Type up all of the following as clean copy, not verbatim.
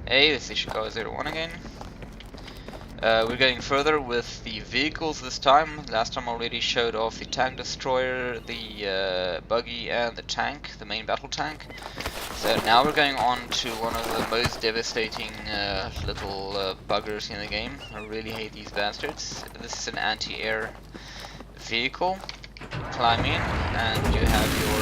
Hey, this is Ishikawa01 again. We're going further with the vehicles this time. Last time I already showed off the tank destroyer, the buggy and the tank, the main battle tank. So now we're going on to one of the most devastating little buggers in the game. I really hate these bastards. This is an anti-air vehicle. You climb in and you have your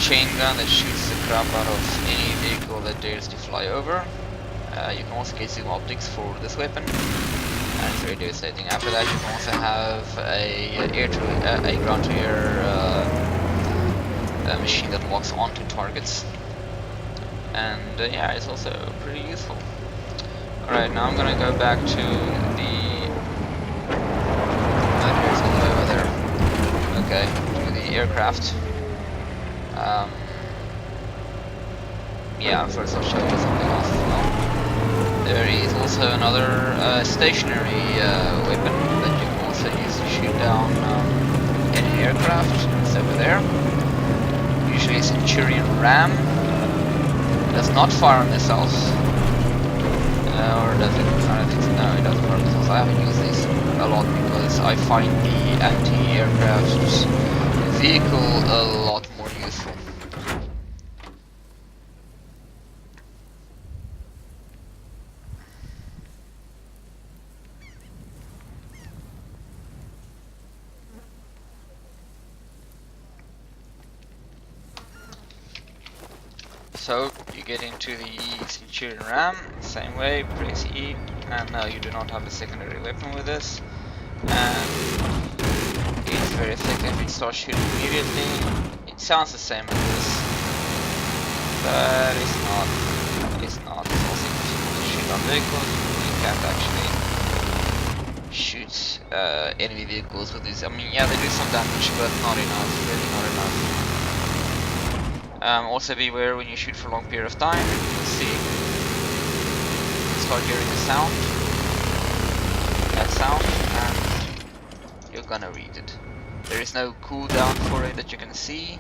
chain gun that shoots the crap out of any vehicle that dares to fly over. You can also get zoom optics for this weapon, and it's very devastating. After that, you can also have a ground-to-air machine that locks onto targets, and yeah, it's also pretty useful. Alright, now I'm gonna go back to the. Here's all the way over there. Okay, to the aircraft. Yeah, first I'll show you something else as well. There is also another stationary weapon that you can also use to shoot down any aircraft. It's over there. Usually a Centurion Ram. It does not fire missiles. Or does it? I don't think so. No, it doesn't fire missiles. I haven't used these a lot because I find the anti-aircraft vehicle a lot more useful. So you get into the Centurion Ram, same way, press E, and now you do not have a secondary weapon with this, and it's very effective. It starts shooting immediately. It sounds the same as this, but it's not. It's not. It's also useful to shoot on vehicles. You can't actually shoot enemy vehicles with this. I mean, yeah, they do some damage, but not enough. Really not enough. Also beware when you shoot for a long period of time. You'll see, start hearing the sound, that sound, and you're gonna read it. There is no cooldown for it that you can see.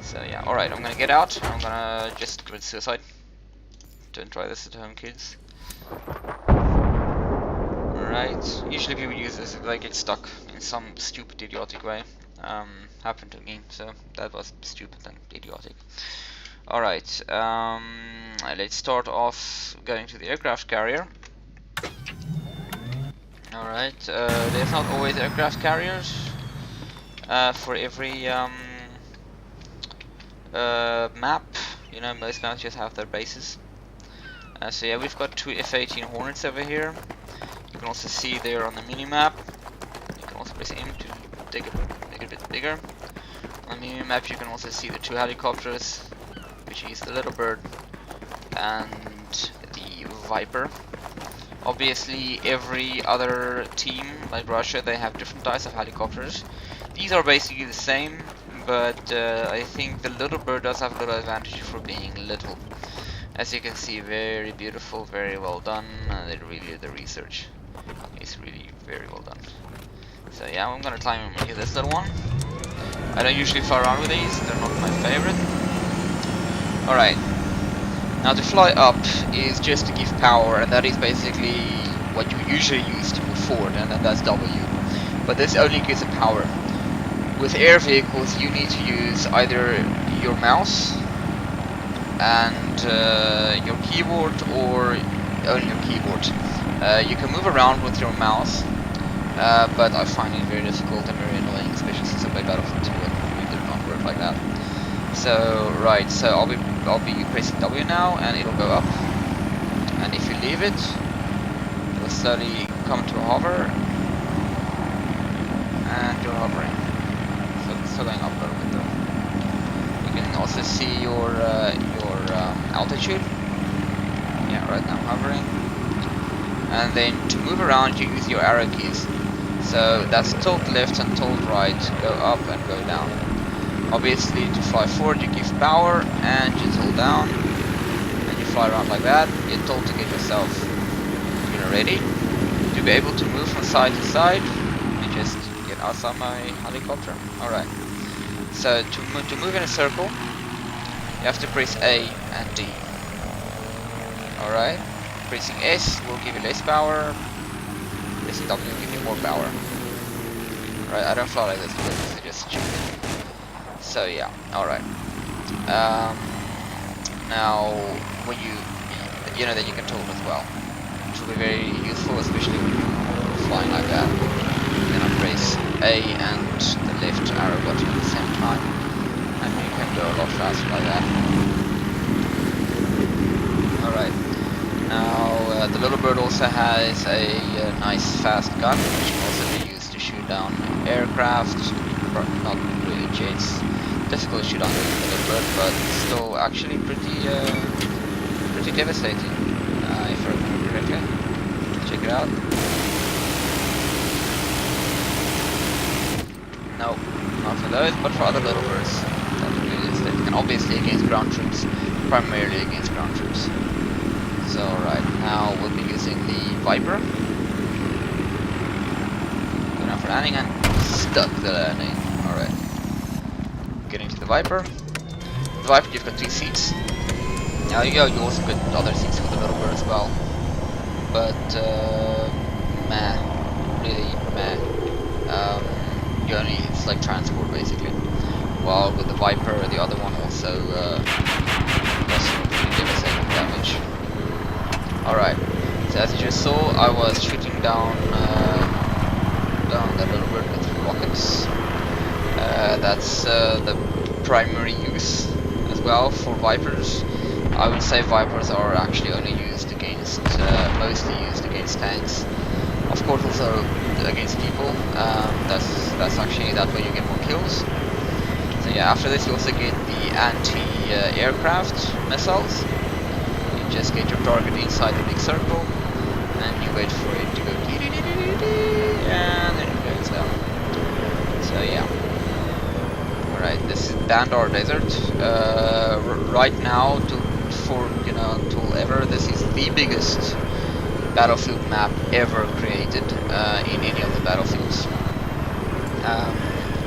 So yeah, alright, I'm gonna get out. I'm gonna just commit suicide. Don't try this at home, kids. Alright, usually people use this if they get stuck in some stupid idiotic way. Happened to me, so that was stupid and idiotic. Alright, let's start off going to the aircraft carrier. Alright, there's not always aircraft carriers for every map. You know, most maps just have their bases. So yeah, we've got two F-18 Hornets over here. You can also see there on the mini-map. You can also press M to make it a bit bigger. On the mini-map you can also see the two helicopters, which is the Little Bird and the Viper. Obviously every other team, like Russia, they have different types of helicopters. These are basically the same, but I think the Little Bird does have a little advantage for being little. As you can see, very beautiful, very well done, and the research is really very well done. So yeah, I'm gonna climb into this little one. I don't usually fly around with these, they're not my favorite. Alright, now to fly up is just to give power, and that is basically what you usually use to move forward, and then that's W. But this only gives a power. With air vehicles you need to use either your mouse and your keyboard, or only your keyboard. You can move around with your mouse, but I find it very difficult and very annoying, especially since I play Battlefield 2 and it did not work like that. So right, so I'll be pressing W now, and it'll go up. And if you leave it, it'll slowly come to a hover, and you're hovering. So it's still going up a little bit though. You can also see your altitude. Yeah, right now I'm hovering. And then to move around you use your arrow keys. So that's tilt left and tilt right, go up and go down. Obviously to fly forward you give power and you tilt down, and you fly around like that. You tilt to get yourself, you know, ready to be able to move from side to side. You just get outside my helicopter. Alright, so to move in a circle you have to press A and D. Alright, pressing S will give you less power, pressing W will give you more power. Right, I don't fly like this because I just shoot. So yeah, alright. Now, when you know that you can tilt as well, which will be very useful, especially when you're flying like that. Then I press A and the left arrow button at the same time, and you can go a lot faster like that. Alright, now the little bird also has a nice fast gun, which can also be used to shoot down aircraft, not really jets. Difficult to shoot on the little bird, but still actually pretty devastating, if I remember correctly. Check it out. No, not for those, but for other little birds. That's really devastating. And obviously against ground troops, primarily against ground troops. So right, now we'll be using the Viper. Going out for landing and stuck the landing. Alright. Getting to the Viper. The Viper, you've got 2 seats. Now you also got other seats for the little bird as well. But meh. Really meh. It's like transport basically. While with the Viper, the other one also does pretty devastating damage. Alright, so as you just saw, I was shooting down the little bird with rockets. That's the primary use as well for Vipers. I would say Vipers are actually only used against, mostly used against tanks. Of course also against people, that's actually that way you get more kills. So yeah, after this you also get the anti-aircraft missiles. You just get your target inside the big circle, and you wait for it to go and then it goes down. So yeah. Alright, this is Bandar Desert. Right now, until ever, this is the biggest battlefield map ever created in any of the battlefields.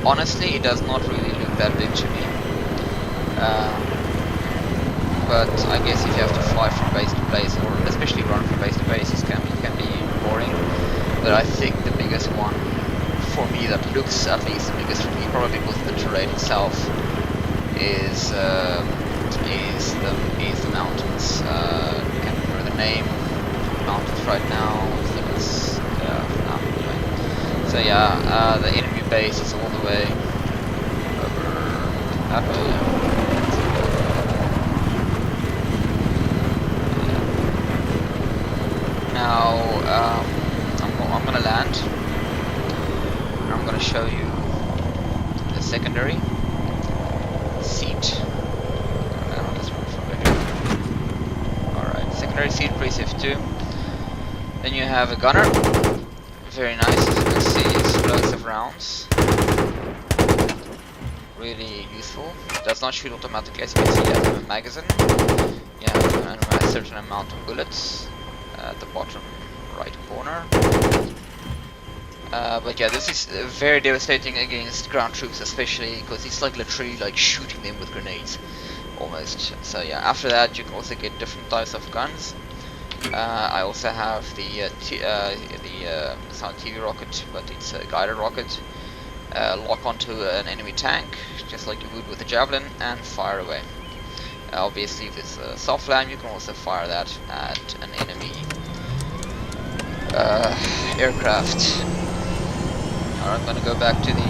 Honestly, it does not really look that big to me. But I guess if you have to fly from base to base, or especially run from base to base, it can be boring. But I think the biggest one, for me, that looks at least the biggest for me, probably because the terrain itself is the mountains. I can't remember the name. Mountains right now. I think it's anyway. So yeah, the enemy base is all the way over that way. Now I'm gonna land. I'm gonna show you the secondary seat. Alright, secondary seat, press F2. Then you have a gunner. Very nice, as you can see, explosive rounds. Really useful. Does not shoot automatically, as you can see. You have a magazine. You have a certain amount of bullets at the bottom right corner. But yeah, this is very devastating against ground troops, especially because it's like literally like shooting them with grenades, almost. So yeah, after that you can also get different types of guns. I also have it's not a TV rocket, but it's a guided rocket. Lock onto an enemy tank, just like you would with a javelin, and fire away. Obviously, if it's a soft land, you can also fire that at an enemy aircraft. Alright, I'm gonna go back to the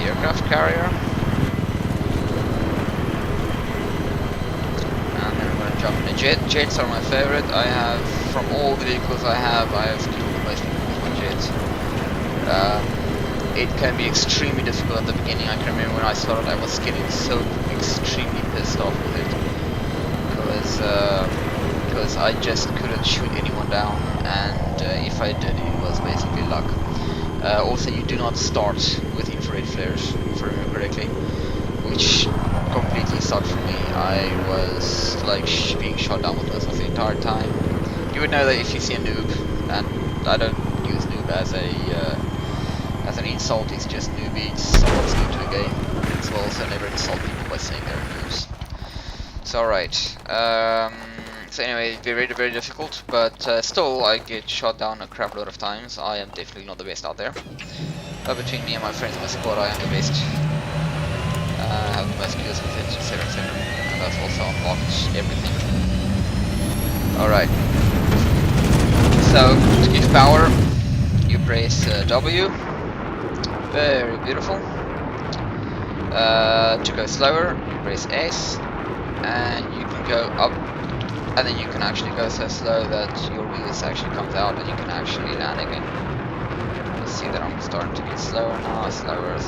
aircraft carrier, and then I'm gonna jump in a jet. Jets are my favorite. I have, from all the vehicles I have killed the most people with my jets. It can be extremely difficult at the beginning. I can remember when I started, I was getting so extremely pissed off with it, because I just couldn't shoot anyone down, and if I did, it was basically luck. Also, you do not start with infrared flares, if I remember correctly, which completely sucked for me. I was like being shot down with missiles the entire time. You would know that if you see a noob, and I don't use noob as an insult, it's just newbie, it's someone's new to the game. It's well, so never insult people by saying their names. So alright, so anyway, very difficult, but still I get shot down a crap load of times. I am definitely not the best out there, but between me and my friends in my squad, I am the best. I have the most kills with it, etc, etc, and that's also unlocked everything. Alright, so to give power, you press W, very beautiful. To go slower, you press S, and you can go up, and then you can actually go so slow that your wheels actually comes out and you can actually land again. You see that I'm starting to get slower now, slower.